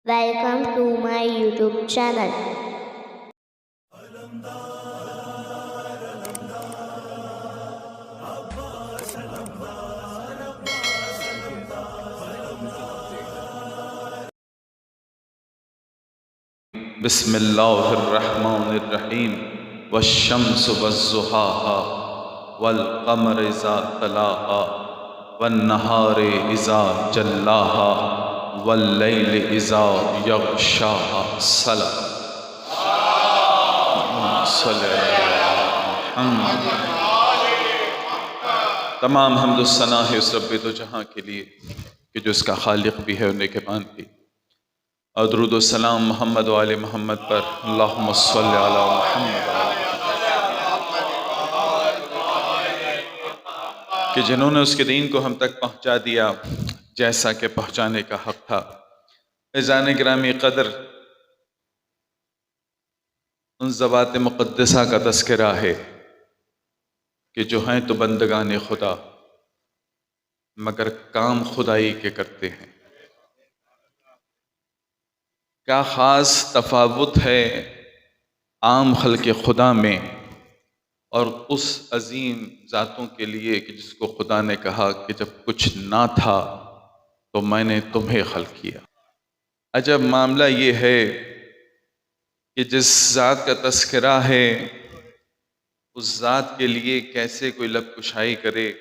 Welcome to my YouTube channel. بسم اللہ الرحمن الرحیم والشمس والضحاہا والقمر اذا تلاہا والنہار اذا جلاہا واللیل اذا یغشاہا صلی محمد۔ تمام حمد و ثنا ہے اس رب دو جہاں کے لیے کہ جو اس کا خالق بھی ہے اور نگہبان بھی، اور درود و سلام محمد و آل محمد پر، اللہم صلی علی محمد، کہ جنہوں نے اس کے دین کو ہم تک پہنچا دیا جیسا کہ پہنچانے کا حق تھا۔ عزیزان گرامی قدر، ان ذوات مقدسہ کا تذکرہ ہے کہ جو ہیں تو بندگان خدا مگر کام خدائی کے کرتے ہیں۔ کیا خاص تفاوت ہے عام خلق خدا میں اور اس عظیم ذاتوں کے لیے کہ جس کو خدا نے کہا کہ جب کچھ نہ تھا تو میں نے تمہیں خلق کیا۔ عجب معاملہ یہ ہے کہ جس ذات کا تذکرہ ہے اس ذات کے لیے کیسے کوئی لب کشائی کرے،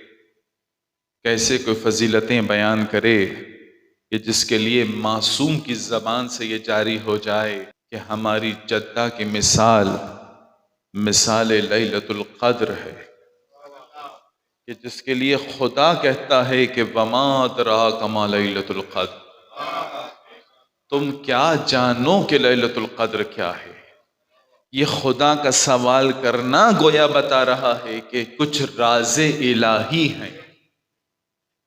کیسے کوئی فضیلتیں بیان کرے کہ جس کے لیے معصوم کی زبان سے یہ جاری ہو جائے کہ ہماری جدہ کی مثال لیلۃ القدر ہے، کہ جس کے لیے خدا کہتا ہے کہ وما ادراک ما لیلۃ القدر، تم کیا جانو کہ لیلۃ القدر کیا ہے۔ یہ خدا کا سوال کرنا گویا بتا رہا ہے کہ کچھ راز الہی ہیں،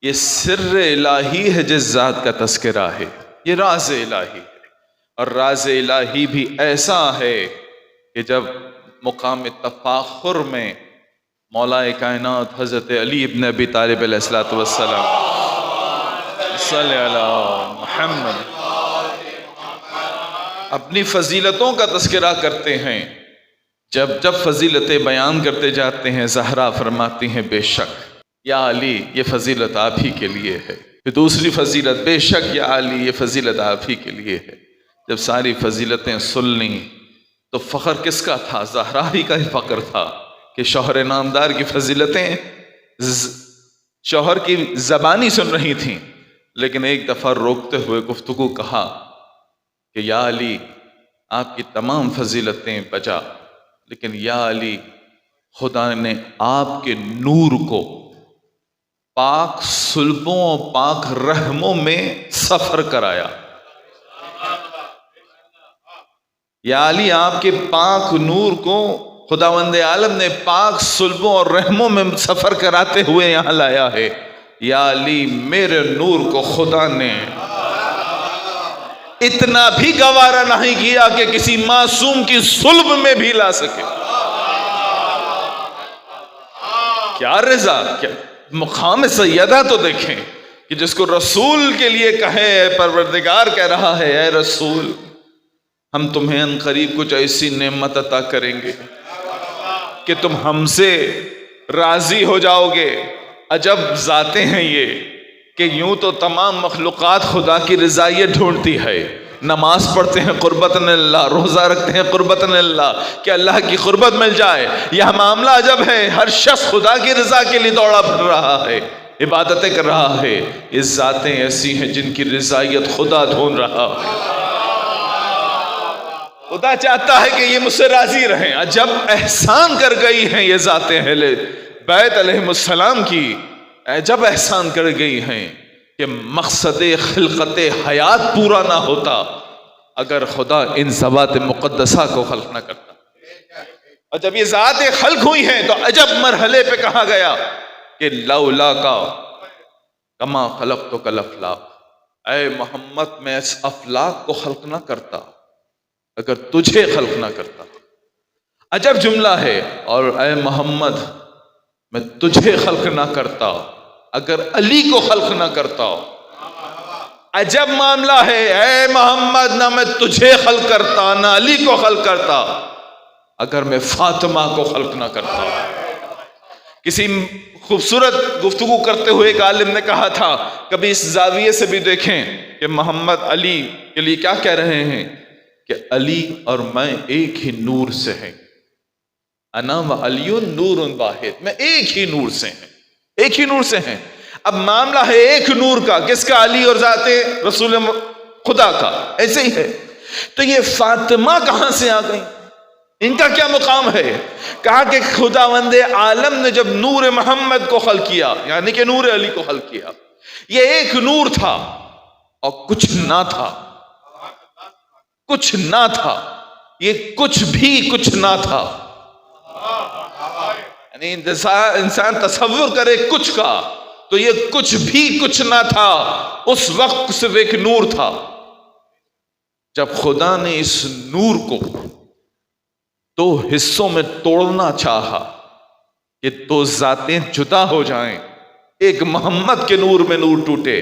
یہ سر الہی ہے جس ذات کا تذکرہ ہے، یہ راز الہی ہے، اور راز الہی بھی ایسا ہے کہ جب مقام تفاخر میں مولا کائنات حضرت علی ابن ابی طالب علیہ السلام صلی اللہ محمد اپنی فضیلتوں کا تذکرہ کرتے ہیں، جب فضیلتیں بیان کرتے جاتے ہیں زہرا فرماتی ہیں بے شک یا علی یہ فضیلت آپ ہی کے لیے ہے، پھر دوسری فضیلت بے شک یا علی یہ فضیلت آپ ہی کے لیے ہے۔ جب ساری فضیلتیں سن لیں تو فخر کس کا تھا؟ زہرا ہی کا ہی فخر تھا کہ شوہر نامدار کی فضیلتیں شوہر کی زبانی سن رہی تھیں، لیکن ایک دفعہ روکتے ہوئے گفتگو کہا کہ یا علی آپ کی تمام فضیلتیں بجا، لیکن یا علی خدا نے آپ کے نور کو پاک صلبوں اور پاک رحموں میں سفر کرایا۔ یا علی آپ کے پاک نور کو خداوند عالم نے پاک صلبوں اور رحموں میں سفر کراتے ہوئے یہاں لایا ہے۔ یا علی میرے نور کو خدا نے اتنا بھی گوارا نہیں کیا کہ کسی معصوم کی صلب میں بھی لا سکے۔ کیا رضا، کیا مقام سیدہ تو دیکھیں کہ جس کو رسول کے لیے کہے، پروردگار کہہ رہا ہے اے رسول ہم تمہیں ان قریب کچھ ایسی نعمت عطا کریں گے کہ تم ہم سے راضی ہو جاؤ گے۔ عجب ذاتیں ہیں یہ کہ یوں تو تمام مخلوقات خدا کی رضائیت ڈھونڈتی ہے، نماز پڑھتے ہیں قربتاً اللہ، روزہ رکھتے ہیں قربتاً اللہ کہ اللہ کی قربت مل جائے۔ یہ معاملہ عجب ہے، ہر شخص خدا کی رضا کے لیے دوڑا پھر رہا ہے، عبادتیں کر رہا ہے۔ یہ ذاتیں ایسی ہیں جن کی رضائیت خدا ڈھونڈ رہا ہے، خدا چاہتا ہے کہ یہ مجھ سے راضی رہیں۔ عجب احسان کر گئی ہیں یہ ذاتیں اہل بیت علیہم السلام کی، عجب احسان کر گئی ہیں کہ مقصد خلقت حیات پورا نہ ہوتا اگر خدا ان ذوات مقدسہ کو خلق نہ کرتا۔ اور جب یہ ذاتیں خلق ہوئی ہیں تو عجب مرحلے پہ کہا گیا کہ لولا کا کما خلقتک الافلاق، اے محمد میں اس افلاق کو خلق نہ کرتا اگر تجھے خلق نہ کرتا۔ عجب جملہ ہے، اور اے محمد میں تجھے خلق نہ کرتا اگر علی کو خلق نہ کرتا۔ عجب معاملہ ہے، اے محمد نہ میں تجھے خلق کرتا نہ علی کو خلق کرتا اگر میں فاطمہ کو خلق نہ کرتا۔ کسی خوبصورت گفتگو کرتے ہوئے ایک عالم نے کہا تھا، کبھی اس زاویے سے بھی دیکھیں کہ محمد علی کے لیے کیا کہہ رہے ہیں کہ علی اور میں ایک ہی نور سے ہیں، انا و علی نور واحد، میں ایک ہی نور سے ہیں، ایک ہی نور سے ہیں۔ اب معاملہ ہے ایک نور کا، کس کا؟ علی اور ذات رسول خدا کا، ایسے ہی ہے۔ تو یہ فاطمہ کہاں سے آ گئی؟ ان کا کیا مقام ہے؟ کہا کہ خداوند عالم نے جب نور محمد کو خلق کیا، یعنی کہ نور علی کو خلق کیا، یہ ایک نور تھا اور کچھ نہ تھا، کچھ نہ تھا، یہ کچھ بھی کچھ نہ تھا۔ یعنی انسان تصور کرے کچھ کا، تو یہ کچھ بھی کچھ نہ تھا، اس وقت صرف ایک نور تھا۔ جب خدا نے اس نور کو دو حصوں میں توڑنا چاہا کہ دو ذاتیں جدا ہو جائیں، ایک محمد کے نور میں نور ٹوٹے،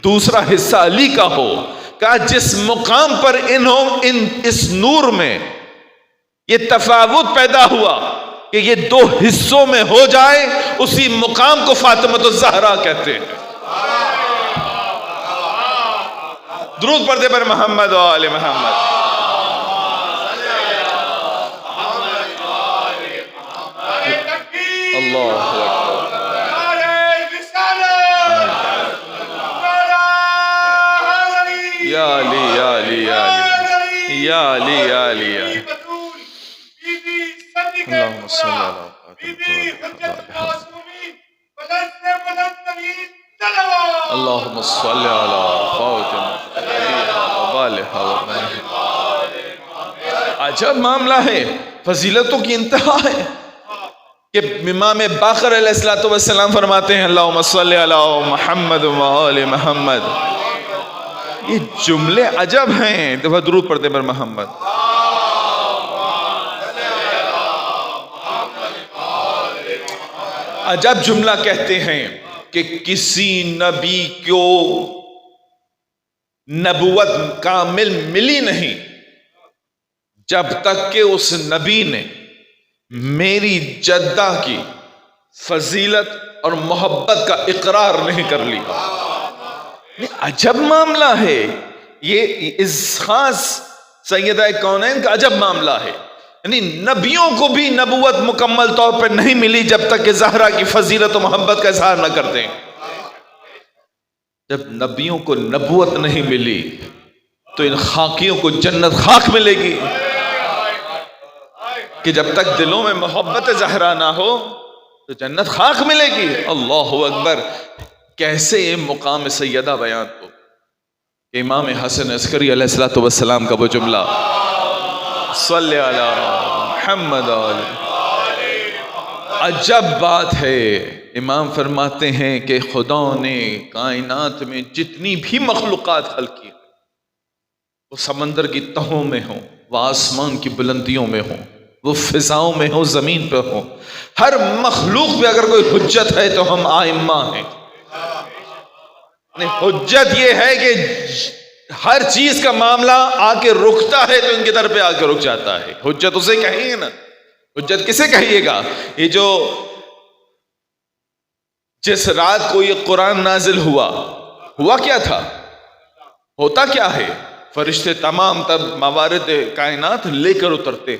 دوسرا حصہ علی کا ہو، کہا جس مقام پر اس نور میں یہ تفاوت پیدا ہوا کہ یہ دو حصوں میں ہو جائے، اسی مقام کو فاطمہ الزہرا کہتے ہیں۔ درود پڑھتے پر محمد و آل محمد۔ اللہ اکبر۔ یا علی یا علی یا علی یا علی یا علی یا علی۔ اللہم صلی اللہم صلی علی فاطمہ عجب معاملہ ہے، فضیلتوں کی انتہا ہے کہ امام باقر علیہ السلام فرماتے ہیں اللہم صلی علی محمد و آل محمد۔ یہ جملے عجب ہیں، دفعہ درود پڑھتے پر محمد۔ عجب جملہ کہتے ہیں کہ کسی نبی کو نبوت کامل ملی نہیں جب تک کہ اس نبی نے میری جدہ کی فضیلت اور محبت کا اقرار نہیں کر لیا۔ عجب معاملہ ہے یہ، اس خاص سیدہ کونین کا عجب معاملہ ہے۔ یعنی نبیوں کو بھی نبوت مکمل طور پر نہیں ملی جب تک کہ زہرا کی فضیلت و محبت کا اظہار نہ کر دیں۔ جب نبیوں کو نبوت نہیں ملی تو ان خاکیوں کو جنت خاک ملے گی، کہ جب تک دلوں میں محبت زہرا نہ ہو تو جنت خاک ملے گی۔ اللہ اکبر۔ کیسے یہ مقام سیدہ بیان ہو کہ امام حسن عسکری علیہ السلام کا وہ جملہ صلی علی محمد عجب بات ہے۔ امام فرماتے ہیں کہ خدا نے کائنات میں جتنی بھی مخلوقات خلق کی، وہ سمندر کی تہوں میں ہوں، وہ آسمان کی بلندیوں میں ہوں، وہ فضاؤں میں ہوں، زمین پہ ہوں، ہر مخلوق پہ اگر کوئی حجت ہے تو ہم آئمہ ہیں۔ حجت یہ ہے کہ ہر چیز کا معاملہ آ کے رکتا ہے تو ان کے در پہ آ کے رک جاتا ہے۔ حجت اسے کہیے نا، حجت کسے کہیے گا؟ یہ جو جس رات کو یہ قرآن نازل ہوا کیا تھا؟ ہوتا کیا ہے؟ فرشتے تمام تب موارد کائنات لے کر اترتے،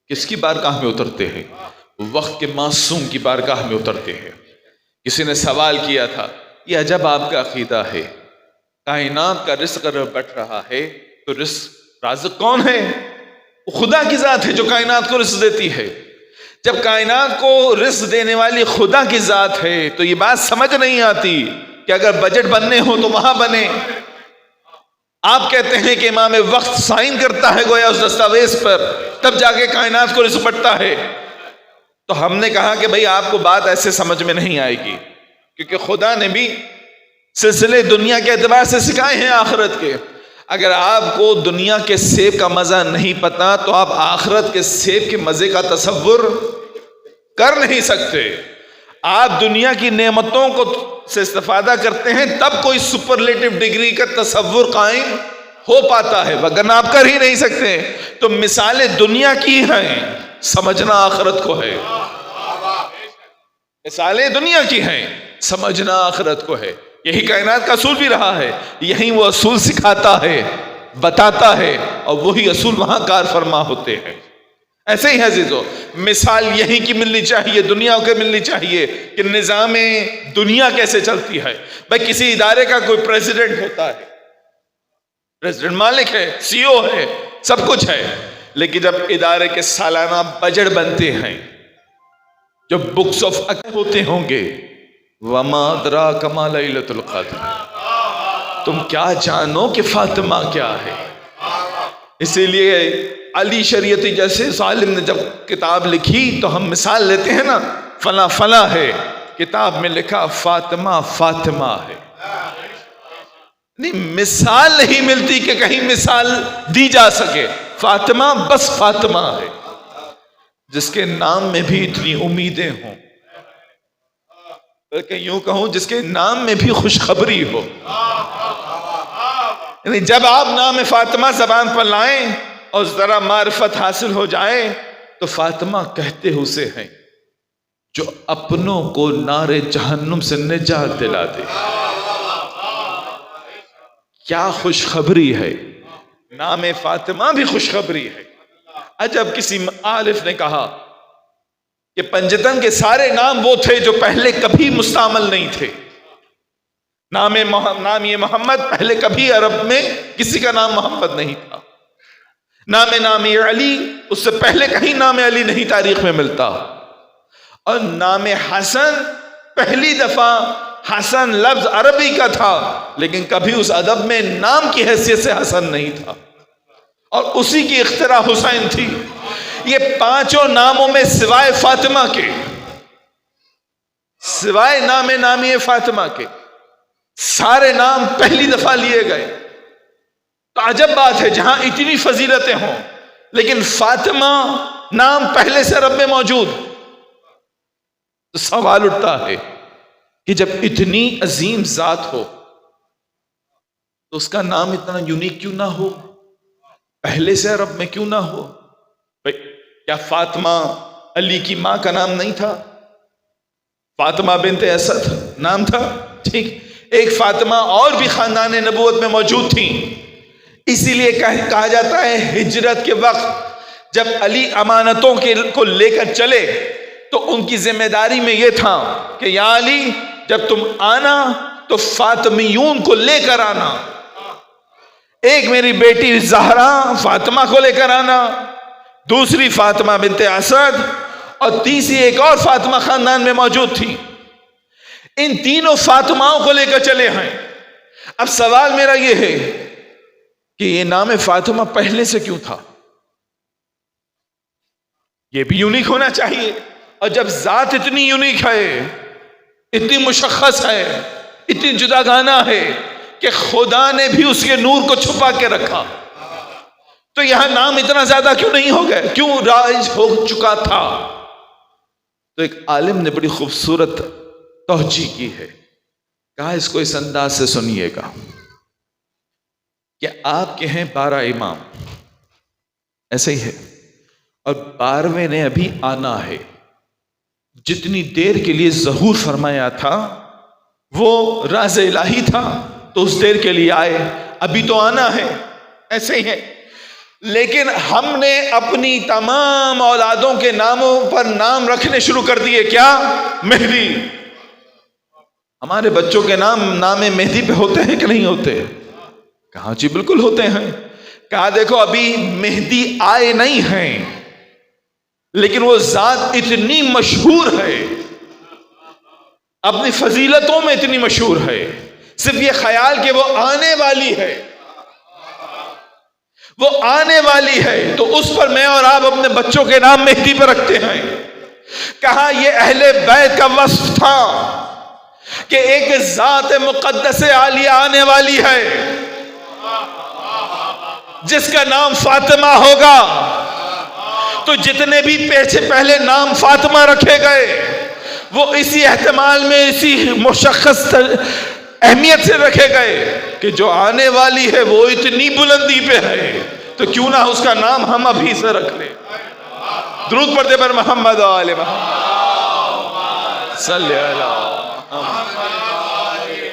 کس کی بارگاہ میں اترتے ہیں؟ وقت کے معصوم کی بارگاہ میں اترتے ہیں۔ کسی نے سوال کیا تھا، یہ عجب آپ کا عقیدہ ہے، کائنات کا رزق اگر بٹ رہا ہے تو رازق کون ہے؟ خدا کی ذات ہے جو کائنات کو رزق دیتی ہے۔ جب کائنات کو رزق دینے والی خدا کی ذات ہے تو یہ بات سمجھ نہیں آتی کہ اگر بجٹ بننے ہو تو وہاں بنے۔ آپ کہتے ہیں کہ امام وقت سائن کرتا ہے گویا اس دستاویز پر، تب جا کے کائنات کو رزق بٹتا ہے۔ تو ہم نے کہا کہ بھئی آپ کو بات ایسے سمجھ میں نہیں آئے گی، کیونکہ خدا نے بھی سلسلے دنیا کے اعتبار سے سکھائے ہیں آخرت کے۔ اگر آپ کو دنیا کے سیب کا مزہ نہیں پتا تو آپ آخرت کے سیب کے مزے کا تصور کر نہیں سکتے۔ آپ دنیا کی نعمتوں کو سے استفادہ کرتے ہیں تب کوئی سپرلیٹو ڈگری کا تصور قائم ہو پاتا ہے، وگرنہ آپ کر ہی نہیں سکتے۔ تو مثالیں دنیا کی ہیں، سمجھنا آخرت کو ہے۔ مثالیں دنیا کی ہیں، سمجھنا آخرت کو ہے۔ یہی کائنات کا اصول بھی رہا ہے، یہی وہ اصول سکھاتا ہے، بتاتا ہے، اور وہی اصول وہاں کار فرما ہوتے ہیں۔ ایسے ہی عزیزو، مثال یہی کی ملنی چاہیے، دنیا کے ملنی چاہیے کہ نظام دنیا کیسے چلتی ہے۔ بھائی کسی ادارے کا کوئی پریزیڈنٹ ہوتا ہے، پریزیڈنٹ مالک ہے، سی او ہے، سب کچھ ہے، لیکن جب ادارے کے سالانہ بجٹ بنتے ہیں، جو بکس آف اکاؤنٹ ہوتے ہوں گے، وما ادراک ما لیلۃ القدر، تم کیا جانو کہ فاطمہ کیا ہے۔ اسی لیے علی شریعتی جیسے ظالم نے جب کتاب لکھی تو ہم مثال لیتے ہیں نا، فلاں فلاں ہے، کتاب میں لکھا فاطمہ فاطمہ ہے، نہیں مثال نہیں ملتی کہ کہیں مثال دی جا سکے۔ فاطمہ بس فاطمہ ہے، جس کے نام میں بھی اتنی امیدیں ہوں، بلکہ یوں کہوں جس کے نام میں بھی خوشخبری ہو۔ یعنی جب آپ نام فاطمہ زبان پر لائیں اور ذرا معرفت حاصل ہو جائے تو فاطمہ کہتے اسے ہیں جو اپنوں کو نار جہنم سے نجات دلا دے۔ کیا خوشخبری ہے، نام فاطمہ بھی خوشخبری ہے۔ عجب کسی عارف نے کہا کہ پنجتن کے سارے نام وہ تھے جو پہلے کبھی مستعمل نہیں تھے۔ نام یہ محمد، پہلے کبھی عرب میں کسی کا نام محمد نہیں تھا۔ نام یہ علی، اس سے پہلے کہیں نام علی نہیں تاریخ میں ملتا۔ اور نام حسن پہلی دفعہ حسن لفظ عربی کا تھا، لیکن کبھی اس ادب میں نام کی حیثیت سے حسن نہیں تھا، اور اسی کی اختراع حسین تھی۔ یہ پانچوں ناموں میں سوائے فاطمہ کے، سوائے نامی فاطمہ کے سارے نام پہلی دفعہ لیے گئے۔ تو عجب بات ہے، جہاں اتنی فضیلتیں ہوں لیکن فاطمہ نام پہلے سے رب میں موجود، تو سوال اٹھتا ہے کہ جب اتنی عظیم ذات ہو تو اس کا نام اتنا یونیک کیوں نہ ہو، پہلے سے رب میں کیوں نہ ہو؟ کیا فاطمہ علی کی ماں کا نام نہیں تھا؟ فاطمہ بنت اسد نام تھا، ٹھیک۔ ایک فاطمہ اور بھی خاندان نبوت میں موجود تھیں، اسی لیے کہا جاتا ہے ہجرت کے وقت جب علی امانتوں کو لے کر چلے تو ان کی ذمہ داری میں یہ تھا کہ یا علی جب تم آنا تو فاطمیون کو لے کر آنا، ایک میری بیٹی زہرا فاطمہ کو لے کر آنا، دوسری فاطمہ بنت اسد، اور تیسری ایک اور فاطمہ خاندان میں موجود تھی۔ ان تینوں فاطماؤں کو لے کر چلے ہیں۔ اب سوال میرا یہ ہے کہ یہ نام فاطمہ پہلے سے کیوں تھا؟ یہ بھی یونیک ہونا چاہیے، اور جب ذات اتنی یونیک ہے، اتنی مشخص ہے، اتنی جداگانہ ہے کہ خدا نے بھی اس کے نور کو چھپا کے رکھا، تو یہاں نام اتنا زیادہ کیوں نہیں ہو گئے، کیوں رائج ہو چکا تھا؟ تو ایک عالم نے بڑی خوبصورت توجیہ کی ہے، کہا اس کو اس انداز سے سنیے گا کہ آپ کے ہیں 12 امام، ایسے ہی ہے، اور 12ویں نے ابھی آنا ہے۔ جتنی دیر کے لیے ظہور فرمایا تھا وہ راز الہی تھا، تو اس دیر کے لیے آئے، ابھی تو آنا ہے، ایسے ہی ہے۔ لیکن ہم نے اپنی تمام اولادوں کے ناموں پر نام رکھنے شروع کر دیے، کیا؟ مہدی۔ ہمارے بچوں کے نام مہدی پہ ہوتے ہیں کہ نہیں ہوتے؟ کہا جی بالکل ہوتے ہیں۔ کہا دیکھو ابھی مہدی آئے نہیں ہیں، لیکن وہ ذات اتنی مشہور ہے، اپنی فضیلتوں میں اتنی مشہور ہے، صرف یہ خیال کہ وہ آنے والی ہے، وہ آنے والی ہے، تو اس پر میں اور آپ اپنے بچوں کے نام مہدی پہ رکھتے ہیں۔ کہا یہ اہل بیت کا وصف تھا کہ ایک ذات مقدس عالیہ آنے والی ہے جس کا نام فاطمہ ہوگا، تو جتنے بھی پہلے نام فاطمہ رکھے گئے وہ اسی احتمال میں اسی مشخص اہمیت سے رکھے گئے کہ جو آنے والی ہے وہ اتنی بلندی پہ ہے تو کیوں نہ اس کا نام ہم ابھی سے رکھ لیں. درود پڑھتے پر محمد و آل محمد صلی اللہ علیہ.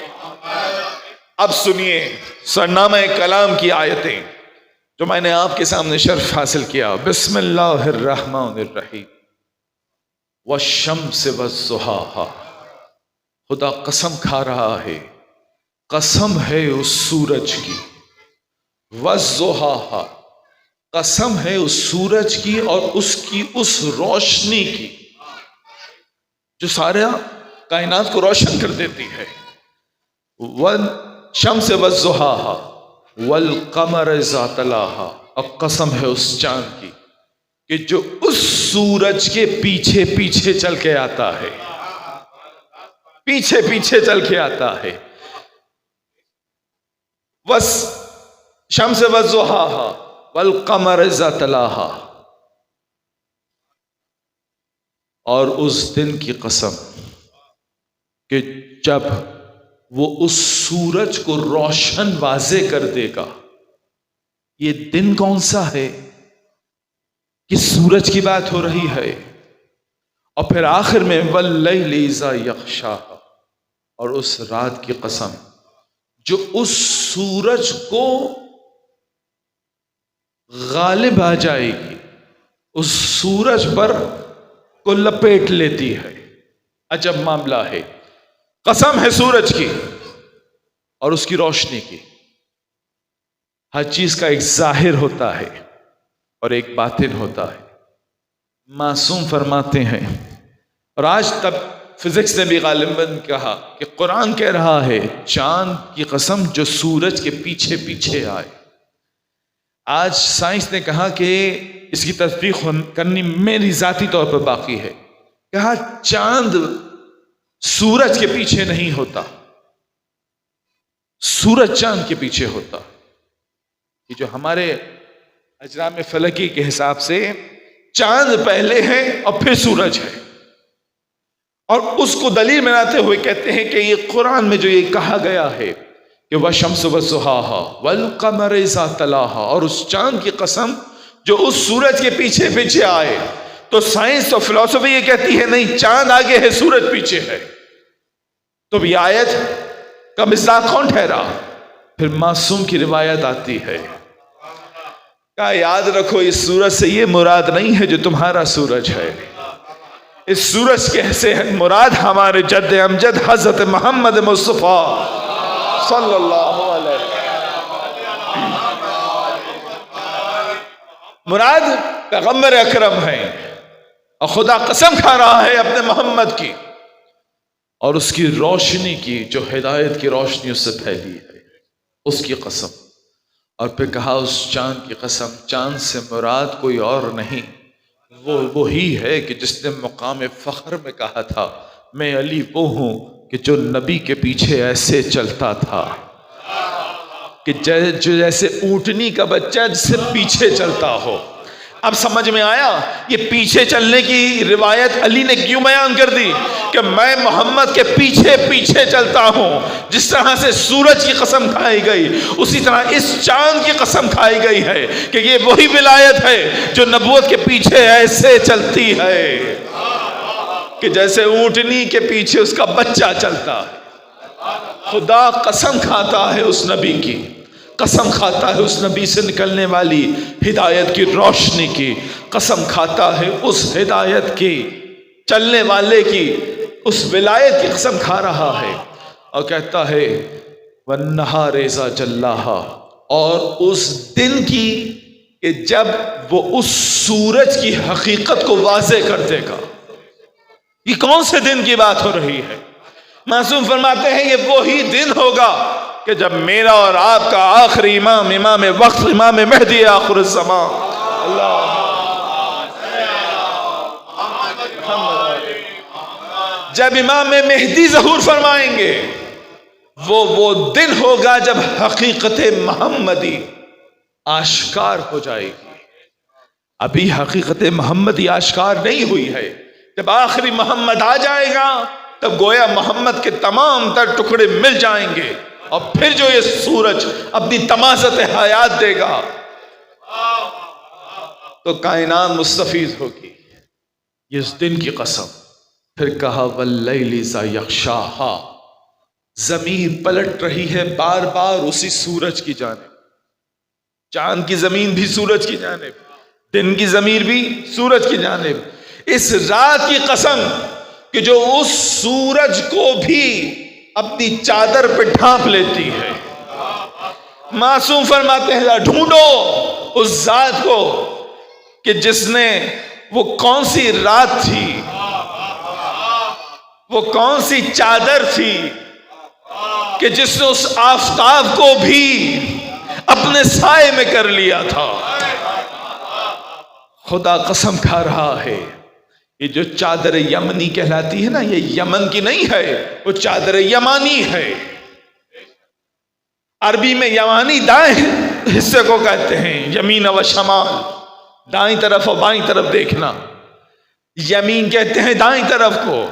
اب سنیے سرنامہ کلام کی آیتیں جو میں نے آپ کے سامنے شرف حاصل کیا. بسم اللہ الرحمن الرحیم. والشمس والضحاہا، خدا قسم کھا رہا ہے، قسم ہے اس سورج کی. والضحاہا، قسم ہے اس سورج کی اور اس کی اس روشنی کی جو سارا کائنات کو روشن کر دیتی ہے. والشمس والضحاہا والقمر اذا تلاہا، اور قسم ہے اس چاند کی کہ جو اس سورج کے پیچھے پیچھے چل کے آتا ہے، پیچھے پیچھے چل کے آتا ہے. والشمس والضحاہا والقمر اذا تلاہا، اور اس دن کی قسم کہ جب وہ اس سورج کو روشن واضح کر دے گا. یہ دن کون سا ہے؟ کس سورج کی بات ہو رہی ہے؟ اور پھر آخر میں واللیل اذا یغشاہا، اور اس رات کی قسم جو اس سورج کو غالب آ جائے گی، اس سورج پر کو لپیٹ لیتی ہے. عجب معاملہ ہے. قسم ہے سورج کی اور اس کی روشنی کی. ہر چیز کا ایک ظاہر ہوتا ہے اور ایک باطن ہوتا ہے. معصوم فرماتے ہیں، اور آج تک فزکس نے بھی غالباً کہا کہ قرآن کہہ رہا ہے چاند کی قسم جو سورج کے پیچھے پیچھے آئے. آج سائنس نے کہا کہ اس کی تصدیق کرنی میری ذاتی طور پر باقی ہے. کہا چاند سورج کے پیچھے نہیں ہوتا، سورج چاند کے پیچھے ہوتا. یہ جو ہمارے اجرام فلکی کے حساب سے چاند پہلے ہے اور پھر سورج ہے، اور اس کو دلیل بناتے ہوئے کہتے ہیں کہ یہ قرآن میں جو یہ کہا گیا ہے کہ والشمس والضحاہا والقمر اذا تلاہا، اور اس چاند کی قسم جو اس سورج کے پیچھے پیچھے آئے، تو سائنس اور فلسفی یہ کہتی ہے نہیں، چاند آگے ہے سورج پیچھے ہے. تو یہ آیت کا مصداق کون ٹھہرا؟ پھر معصوم کی روایت آتی ہے، کہا یاد رکھو اس سورج سے یہ مراد نہیں ہے جو تمہارا سورج ہے. اس سورج کے سے مراد ہمارے جد امجد حضرت محمد مصطفیٰ صلی اللہ علیہ وسلم، مراد پیغمبر اکرم ہے. اور خدا قسم کھا رہا ہے اپنے محمد کی اور اس کی روشنی کی جو ہدایت کی روشنی اس سے پھیلی ہے، اس کی قسم. اور پھر کہا اس چاند کی قسم، چاند سے مراد کوئی اور نہیں، وہ وہی ہے کہ جس نے مقام فخر میں کہا تھا میں علی وہ ہوں کہ جو نبی کے پیچھے ایسے چلتا تھا کہ جیسے اونٹنی کا بچہ جس سے پیچھے چلتا ہو. اب سمجھ میں آیا یہ پیچھے چلنے کی روایت علی نے کیوں بیان کر دی کہ میں محمد کے پیچھے پیچھے چلتا ہوں. جس طرح سے سورج کی قسم کھائی گئی اسی طرح اس چاند کی قسم کھائی گئی ہے کہ یہ وہی ولایت ہے جو نبوت کے پیچھے ایسے چلتی ہے کہ جیسے اونٹنی کے پیچھے اس کا بچہ چلتا ہے. خدا قسم کھاتا ہے اس نبی کی، قسم کھاتا ہے اس نبی سے نکلنے والی ہدایت کی روشنی کی، قسم کھاتا ہے اس ہدایت کی چلنے والے کی، اس ولایت کی قسم کھا رہا ہے. اور کہتا ہے وَالنَّهَارِ إِذَا جَلَّاهَا، اور اس دن کی کہ جب وہ اس سورج کی حقیقت کو واضح کر دے گا. یہ کون سے دن کی بات ہو رہی ہے؟ معصوم فرماتے ہیں یہ وہی دن ہوگا کہ جب میرا اور آپ کا آخری امام، امام وقت، امام مہدی آخر الزمان، جب امام مہدی ظہور فرمائیں گے، وہ دن ہوگا جب حقیقت محمدی آشکار ہو جائے گی. ابھی حقیقت محمدی آشکار نہیں ہوئی ہے، جب آخری محمد آ جائے گا تب گویا محمد کے تمام تر ٹکڑے مل جائیں گے، اور پھر جو یہ سورج اپنی تمازت حیات دے گا تو کائنات مستفیض ہوگی۔ اس دن کی قسم۔ پھر کہا واللیل اذا یغشاہا، زمین پلٹ رہی ہے بار بار اسی سورج کی جانب، چاند کی زمین بھی سورج کی جانب، دن کی زمین بھی سورج کی جانب۔ اس رات کی قسم کہ جو اس سورج کو بھی اپنی چادر پہ ڈھانپ لیتی ہے۔ معصوم فرماتے ہیں ڈھونڈو اس ذات کو کہ جس نے، وہ کون سی رات تھی، وہ کون سی چادر تھی کہ جس نے اس آفتاب کو بھی اپنے سائے میں کر لیا تھا۔ خدا قسم کھا رہا ہے، یہ جو چادر یمنی کہلاتی ہے نا، یہ یمن کی نہیں ہے، وہ چادر یمانی ہے۔ عربی میں یمانی دائیں حصے کو کہتے ہیں، یمین و شمال، دائیں طرف اور بائیں طرف دیکھنا۔ یمین کہتے ہیں دائیں طرف کو۔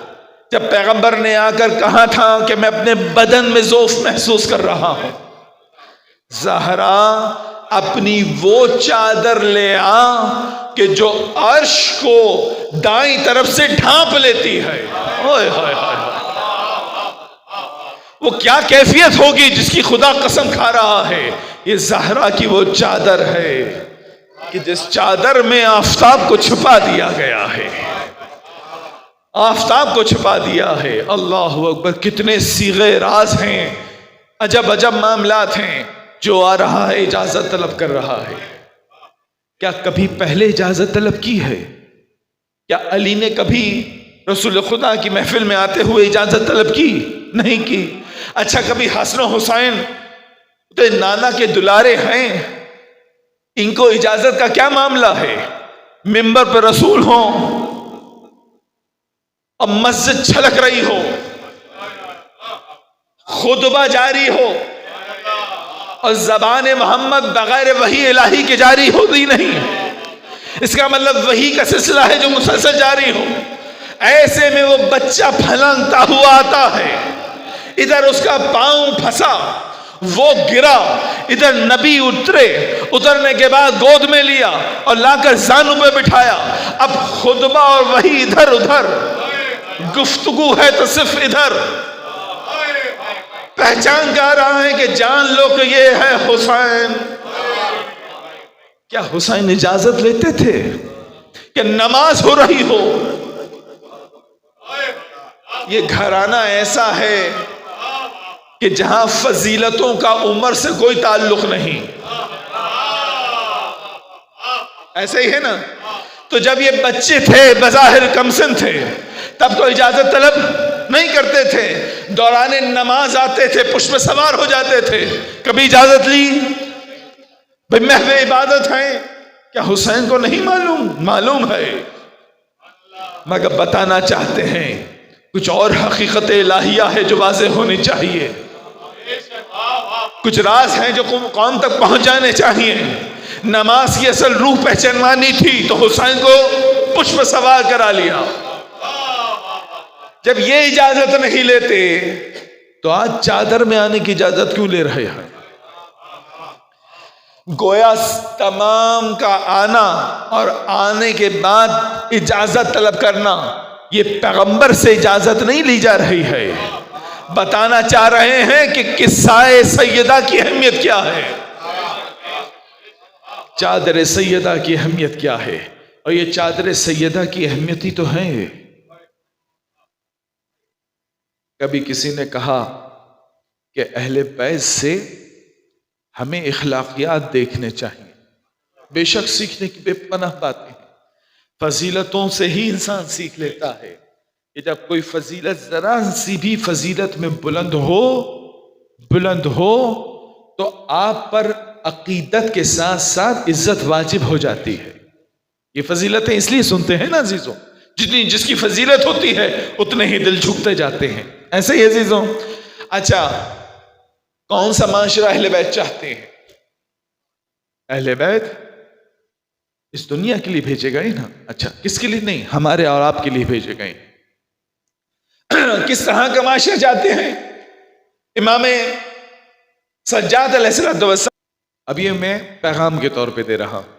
جب پیغمبر نے آ کر کہا تھا کہ میں اپنے بدن میں ذوف محسوس کر رہا ہوں، زہرا اپنی وہ چادر لے آ کہ جو عرش کو دائیں طرف سے ڈھانپ لیتی ہے۔ اوئے ہوئے ہوئے، وہ کیا کیفیت ہوگی جس کی خدا قسم کھا رہا ہے۔ یہ زہرا کی وہ چادر ہے کہ جس چادر میں آفتاب کو چھپا دیا گیا ہے، آفتاب کو چھپا دیا ہے۔ اللہ اکبر، کتنے صیغے راز ہیں، عجب عجب معاملات ہیں۔ جو آ رہا ہے اجازت طلب کر رہا ہے۔ کیا کبھی پہلے اجازت طلب کی ہے؟ کیا علی نے کبھی رسول خدا کی محفل میں آتے ہوئے اجازت طلب کی؟ نہیں کی۔ اچھا کبھی حسن و حسین تو نانا کے دلارے ہیں، ان کو اجازت کا کیا معاملہ ہے؟ ممبر پر رسول ہوں اور مسجد چھلک رہی ہو، خطبہ جاری ہو اور زبان محمد بغیر وحی الہی کے جاری ہوتی نہیں، اس کا مطلب وحی کا سلسلہ ہے جو مسلسل جاری ہو۔ ایسے میں وہ بچہ پھلانگتا ہوا آتا ہے، ادھر اس کا پاؤں پھنسا، وہ گرا، ادھر نبی اترنے کے بعد گود میں لیا اور لا کر زانوں پہ بٹھایا۔ اب خطبہ اور وحی ادھر ادھر، گفتگو ہے تو صرف ادھر۔ پہچان کر رہا ہے کہ جان لو کہ یہ ہے حسین۔ کیا حسین اجازت لیتے تھے کہ نماز ہو رہی ہو؟ یہ گھرانہ ایسا ہے کہ جہاں فضیلتوں کا عمر سے کوئی تعلق نہیں، ایسے ہی ہے نا؟ تو جب یہ بچے تھے، بظاہر کمسن تھے، تب تو اجازت طلب نہیں کرتے تھے، دوران نماز آتے تھے، پشت پہ سوار ہو جاتے تھے۔ کبھی اجازت لی؟ بھئی محو عبادت ہیں، کیا حسین کو نہیں معلوم ہے، مگر بتانا چاہتے ہیں کچھ اور حقیقت الہیہ ہے جو واضح ہونی چاہیے، کچھ راز ہیں جو قوم تک پہنچ جانے چاہیے۔ نماز کی اصل روح پہچانوانی تھی تو حسین کو پشت پہ سوار کرا لیا۔ جب یہ اجازت نہیں لیتے تو آج چادر میں آنے کی اجازت کیوں لے رہے ہیں؟ گویا تمام کا آنا اور آنے کے بعد اجازت طلب کرنا، یہ پیغمبر سے اجازت نہیں لی جا رہی ہے۔ بتانا چاہ رہے ہیں کہ قصہ سیدہ کی اہمیت کیا ہے، چادر سیدہ کی اہمیت کیا ہے، اور یہ چادر سیدہ کی اہمیت ہی تو ہے۔ کبھی کسی نے کہا کہ اہل بیت سے ہمیں اخلاقیات دیکھنے چاہیے۔ بے شک سیکھنے کی بے پناہ باتیں ہیں، فضیلتوں سے ہی انسان سیکھ لیتا ہے کہ جب کوئی فضیلت ذرا سی بھی فضیلت میں بلند ہو تو آپ پر عقیدت کے ساتھ ساتھ عزت واجب ہو جاتی ہے۔ یہ فضیلتیں اس لیے سنتے ہیں نا عزیزوں، جتنی جس کی فضیلت ہوتی ہے اتنے ہی دل جھکتے جاتے ہیں، ایسے ہی عزیزوں۔ اچھا کون سا معاشرہ اہل بیت چاہتے ہیں؟ اہل بیت اس دنیا کے لیے بھیجے گئے نا. اچھا کس کے لیے؟ نہیں، ہمارے اور آپ کے لیے بھیجے گئے. کس طرح کا معاشرہ چاہتے ہیں؟ امام سجاد علیہ السلام. اب یہ میں پیغام کے طور پہ دے رہا ہوں.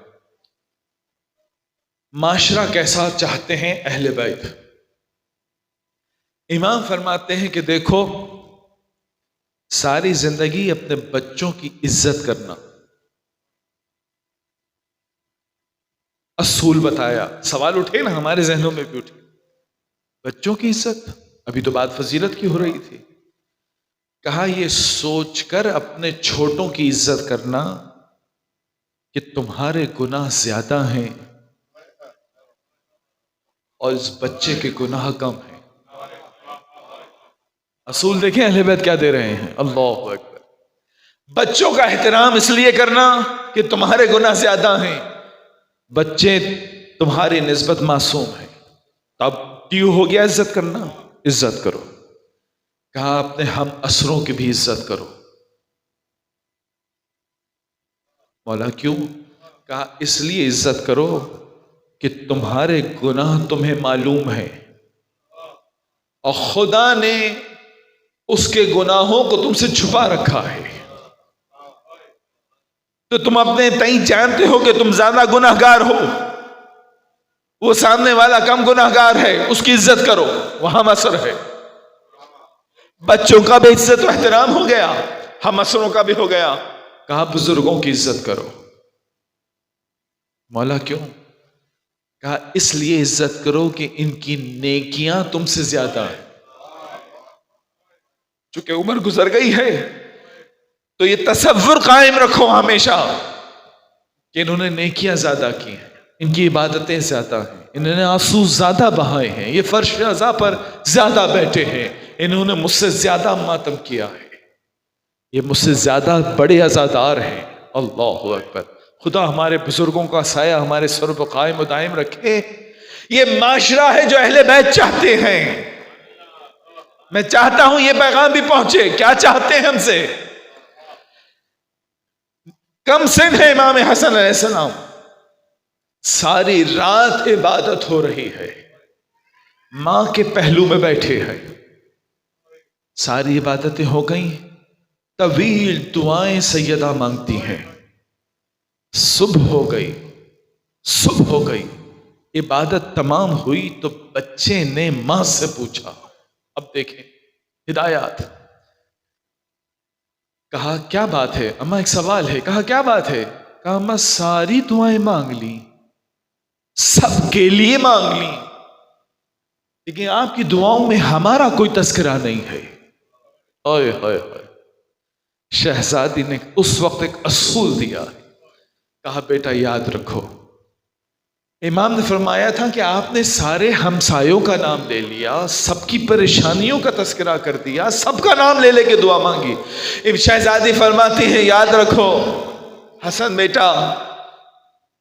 معاشرہ کیسا چاہتے ہیں اہل بیت؟ امام فرماتے ہیں کہ دیکھو، ساری زندگی اپنے بچوں کی عزت کرنا اصول بتایا. سوال اٹھے نا ہمارے ذہنوں میں بھی اٹھے، بچوں کی عزت. ابھی تو بات فضیلت کی ہو رہی تھی. کہا یہ سوچ کر اپنے چھوٹوں کی عزت کرنا کہ تمہارے گناہ زیادہ ہیں اور اس بچے کے گناہ کم ہیں. اصول دیکھیں اہل بیت کیا دے رہے ہیں. اللہ اکبر. بچوں کا احترام اس لیے کرنا کہ تمہارے گناہ زیادہ ہیں، بچے تمہاری نسبت معصوم ہیں. تب کیوں ہو گیا عزت کرنا؟ عزت کرو. کہا اپنے ہم اسروں کی بھی عزت کرو. مولا کیوں؟ کہا اس لیے عزت کرو کہ تمہارے گناہ تمہیں معلوم ہے اور خدا نے اس کے گناہوں کو تم سے چھپا رکھا ہے. تو تم اپنے تئیں جانتے ہو کہ تم زیادہ گناہگار ہو، وہ سامنے والا کم گناہگار ہے، اس کی عزت کرو. وہاں اثر ہے. بچوں کا بھی عزت و احترام ہو گیا، ہم اسروں کا بھی ہو گیا. کہا بزرگوں کی عزت کرو. مولا کیوں؟ کہا اس لیے عزت کرو کہ ان کی نیکیاں تم سے زیادہ ہیں. چونکہ عمر گزر گئی ہے تو یہ تصور قائم رکھو ہمیشہ کہ انہوں نے نیکیاں زیادہ کی ہیں، ان کی عبادتیں زیادہ ہیں، انہوں نے آنسو زیادہ بہائے ہیں، یہ فرش عزا پر زیادہ بیٹھے ہیں، انہوں نے مجھ سے زیادہ ماتم کیا ہے، یہ مجھ سے زیادہ بڑے عزادار ہیں. اللہ اکبر. خدا ہمارے بزرگوں کا سایہ ہمارے سر پر قائم و دائم رکھے. یہ معاشرہ ہے جو اہل بیت چاہتے ہیں. میں چاہتا ہوں یہ پیغام بھی پہنچے. کیا چاہتے ہیں ہم سے؟ کم سن ہے امام حسن علیہ السلام، ساری رات عبادت ہو رہی ہے، ماں کے پہلو میں بیٹھے ہیں، ساری عبادتیں ہو گئیں، طویل دعائیں سیدہ مانگتی ہیں. صبح ہو گئی، عبادت تمام ہوئی تو بچے نے ماں سے پوچھا. اب دیکھیں ہدایات. کہا کیا بات ہے اماں؟ ایک سوال ہے. کہا کیا بات ہے؟ کہا اماں ساری دعائیں مانگ لی، سب کے لیے مانگ لی، لیکن آپ کی دعاؤں میں ہمارا کوئی تذکرہ نہیں ہے. اوئے ہوئے ہوئے. شہزادی نے اس وقت ایک اصول دیا. کہا بیٹا یاد رکھو، امام نے فرمایا تھا کہ آپ نے سارے ہمسایوں کا نام لے لیا، سب کی پریشانیوں کا تذکرہ کر دیا، سب کا نام لے لے کے دعا مانگی. شہزادی فرماتی ہیں یاد رکھو حسن بیٹا،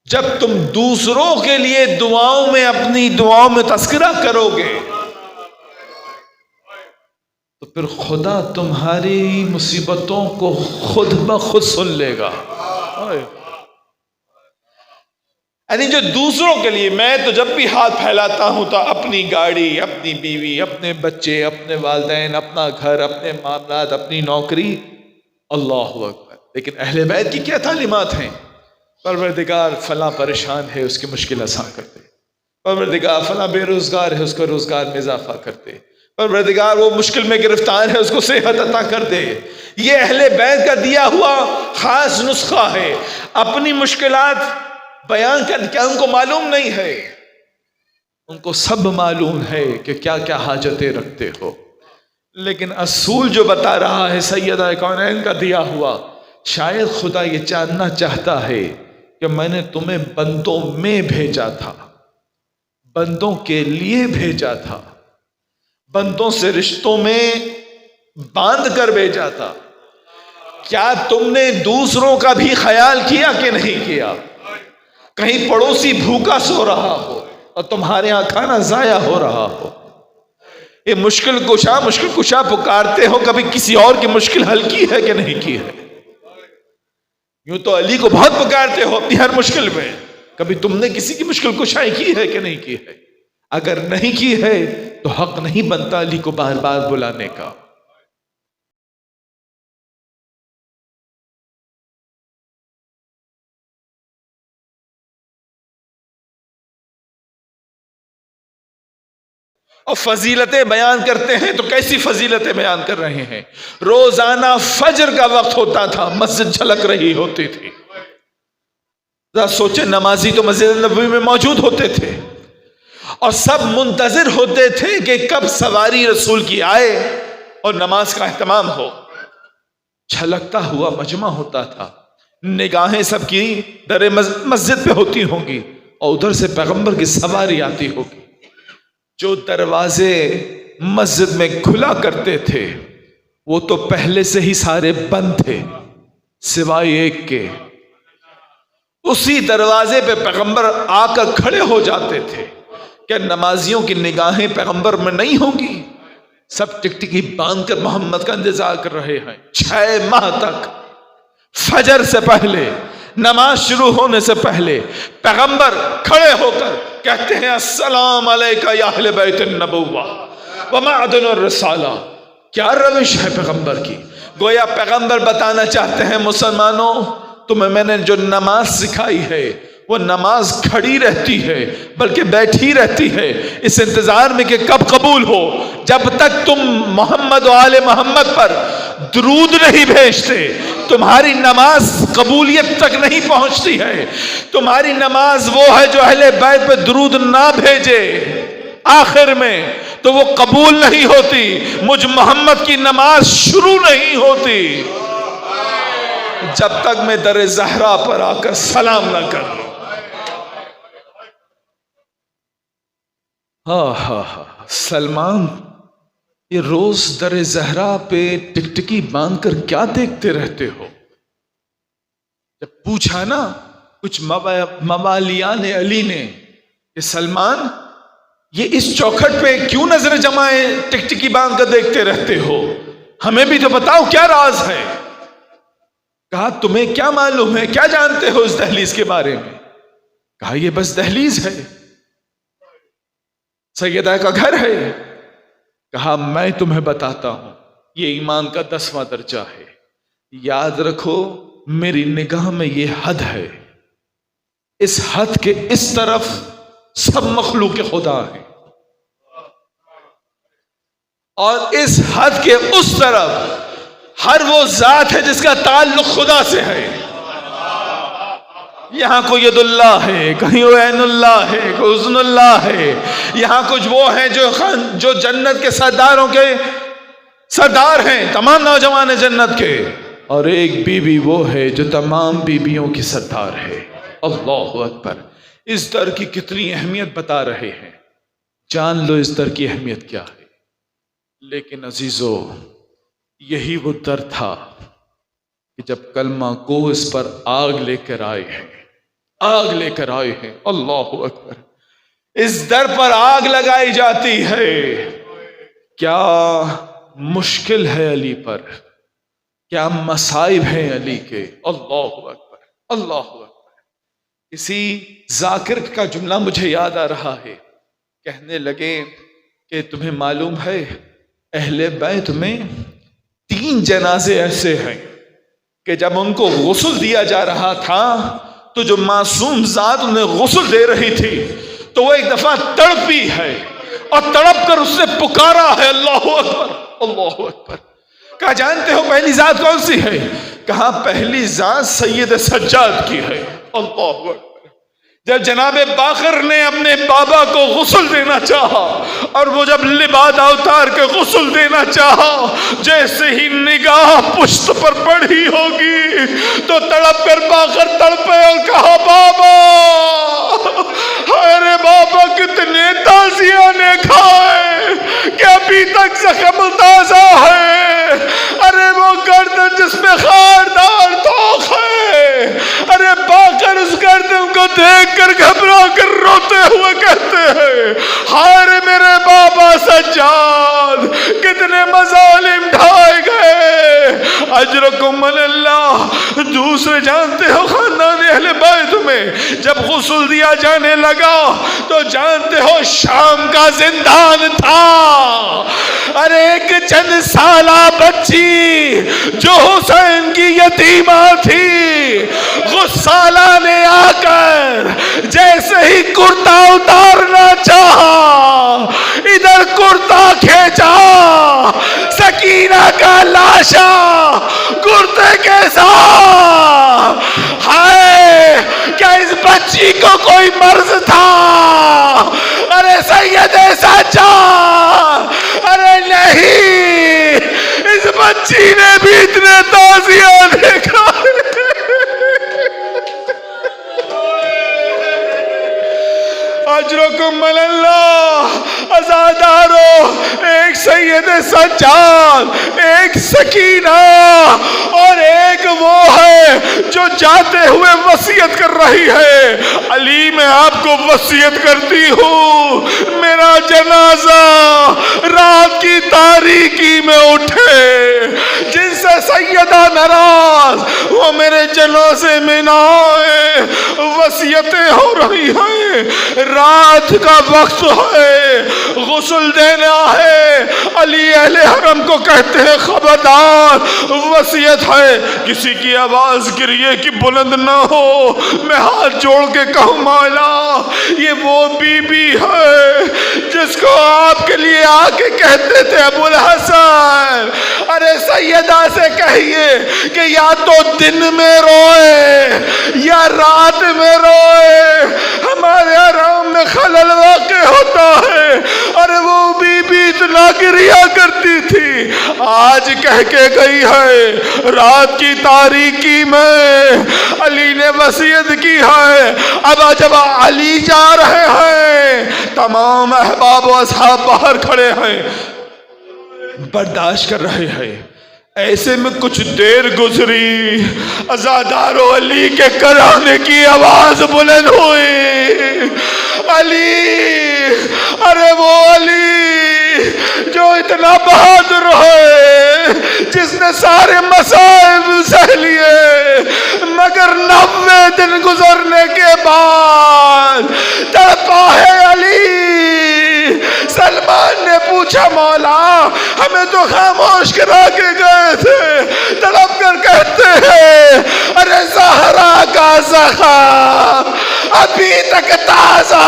جب تم دوسروں کے لیے دعاؤں میں اپنی دعاؤں میں تذکرہ کرو گے تو پھر خدا تمہاری مصیبتوں کو خود بخود سن لے گا. یعنی جو دوسروں کے لیے، میں تو جب بھی ہاتھ پھیلاتا ہوں تو اپنی گاڑی، اپنی بیوی، اپنے بچے، اپنے والدین، اپنا گھر، اپنے معاملات، اپنی نوکری. اللہ اکبر. لیکن اہل بیت کی کیا تعلیمات ہیں؟ پروردگار فلاں پریشان ہے، اس کی مشکل آسان کرتے. پروردگار فلاں بے روزگار ہے، اس کا روزگار میں اضافہ کرتے. پروردگار وہ مشکل میں گرفتار ہے، اس کو صحت عطا کر دے. یہ اہل بیت کا دیا ہوا خاص نسخہ ہے. اپنی مشکلات بیان کر کے ان کو معلوم نہیں ہے، ان کو سب معلوم ہے کہ کیا کیا حاجتیں رکھتے ہو، لیکن اصول جو بتا رہا ہے سیدہ کونین کا دیا ہوا، شاید خدا یہ جاننا چاہتا ہے کہ میں نے تمہیں بندوں میں بھیجا تھا، بندوں کے لیے بھیجا تھا، بندوں سے رشتوں میں باندھ کر بھیجا تھا. کیا تم نے دوسروں کا بھی خیال کیا کہ نہیں کیا؟ کہیں پڑوسی بھوکا سو رہا ہو اور تمہارے ہاں کھانا ضائع ہو رہا ہو، یہ مشکل کشا پکارتے ہو، کبھی کسی اور کی مشکل حل کی ہے کہ نہیں کی ہے؟ یوں تو علی کو بہت پکارتے ہو اپنی ہر مشکل میں، کبھی تم نے کسی کی مشکل کشائی کی ہے کہ نہیں کی ہے؟ اگر نہیں کی ہے تو حق نہیں بنتا علی کو بار بار بلانے کا. اور فضیلتیں بیان کرتے ہیں تو کیسی فضیلتیں بیان کر رہے ہیں. روزانہ فجر کا وقت ہوتا تھا، مسجد جھلک رہی ہوتی تھی. ذرا سوچیں، نمازی تو مسجد نبوی میں موجود ہوتے تھے اور سب منتظر ہوتے تھے کہ کب سواری رسول کی آئے اور نماز کا اہتمام ہو. چھلکتا ہوا مجمع ہوتا تھا، نگاہیں سب کی در مسجد پہ ہوتی ہوں گی اور ادھر سے پیغمبر کی سواری آتی ہوگی. جو دروازے مسجد میں کھلا کرتے تھے وہ تو پہلے سے ہی سارے بند تھے سوائے ایک کے. اسی دروازے پہ پیغمبر آ کر کھڑے ہو جاتے تھے. کیا نمازیوں کی نگاہیں پیغمبر میں نہیں ہوں گی؟ سب ٹکٹکی باندھ کر محمد کا انتظار کر رہے ہیں. 6 ماہ تک فجر سے پہلے، نماز شروع ہونے سے پہلے پیغمبر کھڑے ہو کر کہتے ہیں السلام علیکہ یا اہل بیت النبوہ ومعدن الرسالہ. کیا روش ہے پیغمبر کی! گویا پیغمبر بتانا چاہتے ہیں مسلمانوں، تمہیں میں نے جو نماز سکھائی ہے وہ نماز کھڑی رہتی ہے بلکہ بیٹھی رہتی ہے اس انتظار میں کہ کب قبول ہو. جب تک تم محمد و آل محمد پر درود نہیں بھیجتے تمہاری نماز قبولیت تک نہیں پہنچتی ہے. تمہاری نماز وہ ہے جو اہل بیت پہ درود نہ بھیجے آخر میں تو وہ قبول نہیں ہوتی. مجھ محمد کی نماز شروع نہیں ہوتی جب تک میں در زہرا پر آ کر سلام نہ کر لوں. سلمان، یہ روز در زہرا پہ ٹکٹکی باندھ کر کیا دیکھتے رہتے ہو؟ جب پوچھا نا کچھ موالیان علی نے کہ سلمان یہ اس چوکھٹ پہ کیوں نظر جمائے ٹکٹکی باندھ کر دیکھتے رہتے ہو، ہمیں بھی تو بتاؤ کیا راز ہے. کہا تمہیں کیا معلوم ہے، کیا جانتے ہو اس دہلیز کے بارے میں؟ کہا یہ بس دہلیز ہے، سیدہ کا گھر ہے. کہا میں تمہیں بتاتا ہوں، یہ ایمان کا 10واں درجہ ہے. یاد رکھو میری نگاہ میں یہ حد ہے، اس حد کے اس طرف سب مخلوق خدا ہیں اور اس حد کے اس طرف ہر وہ ذات ہے جس کا تعلق خدا سے ہے. یہاں کوئی ید اللہ ہے، کہیں وہ عین اللہ ہے، کوئی اذن اللہ ہے. یہاں کچھ وہ ہیں جو جنت کے سرداروں کے سردار ہیں، تمام نوجوان جنت کے، اور ایک بیوی وہ ہے جو تمام بیویوں کی سردار ہے. اللہ اکبر. اس در کی کتنی اہمیت بتا رہے ہیں، جان لو اس در کی اہمیت کیا ہے. لیکن عزیزو، یہی وہ در تھا کہ جب کلمہ کو اس پر آگ لے کر آئے ہیں، آگ لے کر آئے ہیں. اللہ اکبر. اس در پر آگ لگائی جاتی ہے. کیا مشکل ہے علی پر، کیا مصائب ہیں علی کے. اللہ اکبر، اللہ اکبر. اسی ذاکر کا جملہ مجھے یاد آ رہا ہے. کہنے لگے کہ تمہیں معلوم ہے اہل بیت میں 3 جنازے ایسے ہیں کہ جب ان کو غسل دیا جا رہا تھا تو جو معصوم ذات انہیں غسل دے رہی تھی تو وہ ایک دفعہ تڑپی ہے اور تڑپ کر اس نے پکارا ہے اللہ اکبر، اللہ اکبر. کہا جانتے ہو پہلی ذات کون سی ہے؟ کہا پہلی ذات سید سجاد کی ہے. اللہ اکبر. جب جناب باقر نے اپنے بابا کو غسل دینا چاہا اور وہ جب لبادہ اتار کے غسل دینا چاہا، جیسے ہی نگاہ پشت پر پڑی ہوگی تو تڑپ کر باقر تڑپے اور کہا بابا، ارے بابا کتنے تازیاں نے کھائے کہ ابھی تک زخم تازہ ہے. ارے وہ گردن جس میں خاردار توخ ہے. ارے باقر اس گردن کو دیکھ کر گھبرا کر روتے ہوئے کہتے ہیں ہائے میرے بابا سجاد، کتنے مظالم ڈھائے گئے، اجرکم اللہ. دوسرے جانتے ہو خاندان اہل بیت میں جب غسل دیا جانے لگا تو جانتے ہو شام کا زندان تھا. ارے ایک چند سالہ بچی جو حسین کی یتیمہ تھی، غسالہ نے آ کر جیسے ہی کرتا اتارنا چاہا، ادھر کرتا کھینچا، سکینہ کا لاشا کرتے کے ساتھ. ہائے کیا اس بچی کو کوئی مرض تھا؟ ارے سید سجاد، ارے نہیں، اس بچی نے بھی اتنے تازیہ دیکھا. اجرکم اللہ. ازادارو، ایک سید سجاد، ایک سکینہ، اور ایک وہ ہے جو جاتے ہوئے وصیت کر رہی ہے. علی میں آپ کو وصیت کرتی ہوں میرا جنازہ رات کی تاریکی میں اٹھے. جن سے سیدہ ناراض وہ میرے جنازے میں نہ آئے. وصیتیں ہو رہی ہیں، رات کا وقت ہے، غسل دینا ہے. علی اہل حرم کو کہتے ہیں خبردار، وصیت ہے کسی کی آواز گریے کی بلند نہ ہو. میں ہاتھ جوڑ کے کہوں مولا یہ وہ بی بی ہے جس کو آپ کے لیے آ کے کہتے تھے ابو الحسن. ارے سیدہ سے کہیے کہ یا تو دن میں روئے یا رات میں روئے، ہمارے حرام میں خلل واقع ہوتا ہے. ارے وہ بی بی اتنا گریا کرتی تھی، آج کہہ کے گئی ہے رات کی تاریکی میں علی نے وصیت کی ہے. اب جب علی جا رہے ہیں تمام احباب و اصحاب باہر کھڑے ہیں، برداشت کر رہے ہیں. ایسے میں کچھ دیر گزری، ازادارو علی کے کرانے کی آواز بلند ہوئی. علی، ارے وہ علی جو اتنا بہادر ہے، جس نے سارے مصائب سہ لیے، مگر 90 دن گزرنے کے بعد تڑپا ہے علی. سلمان نے پوچھا مولا ہمیں تو خاموش کرا کے گئے تھے، تڑپ کر کہتے ہیں ارے زہرا کا زخم ابھی تک تازہ.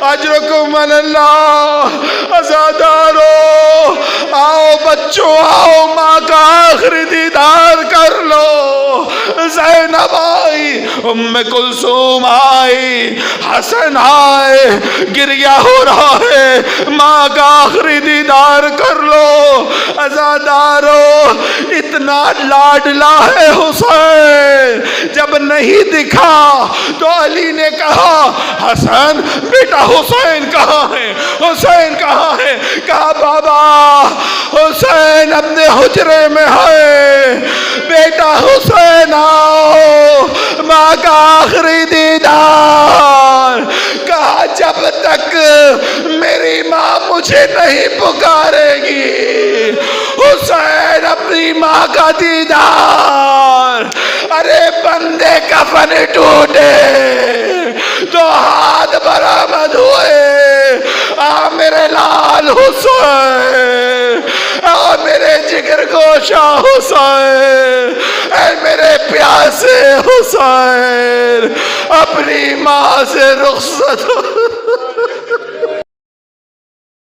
اجرکم اللہ. ازادارو آؤ بچوں آؤ، ماں کا آخری دیدار کر لو. زینب آئی، ام کلثوم آئی، حسن آئے، گریا ہو رہا ہے، ماں کا آخری دیدار کر لو. ازادارو اتنا لاڈلا ہے حسین، جب نہیں دکھا تو علی نے کہا حسن بیٹا حسین کہاں ہے، حسین کہاں ہے؟ کہا بابا حسین اپنے حجرے میں ہے. بیٹا حسین آؤ، ماں کا آخری دیدار. کہا جب تک میری ماں مجھے نہیں پکارے گی حسین اپنی ماں کا دیدار. ارے بندے کفن ٹوٹے تو ہاتھ برآمد ہوئے. آ میرے لال حسین، آ میرے جگر گوشہ حسین، اے میرے پیاسے حسین، اپنی ماں سے رخصت ہو.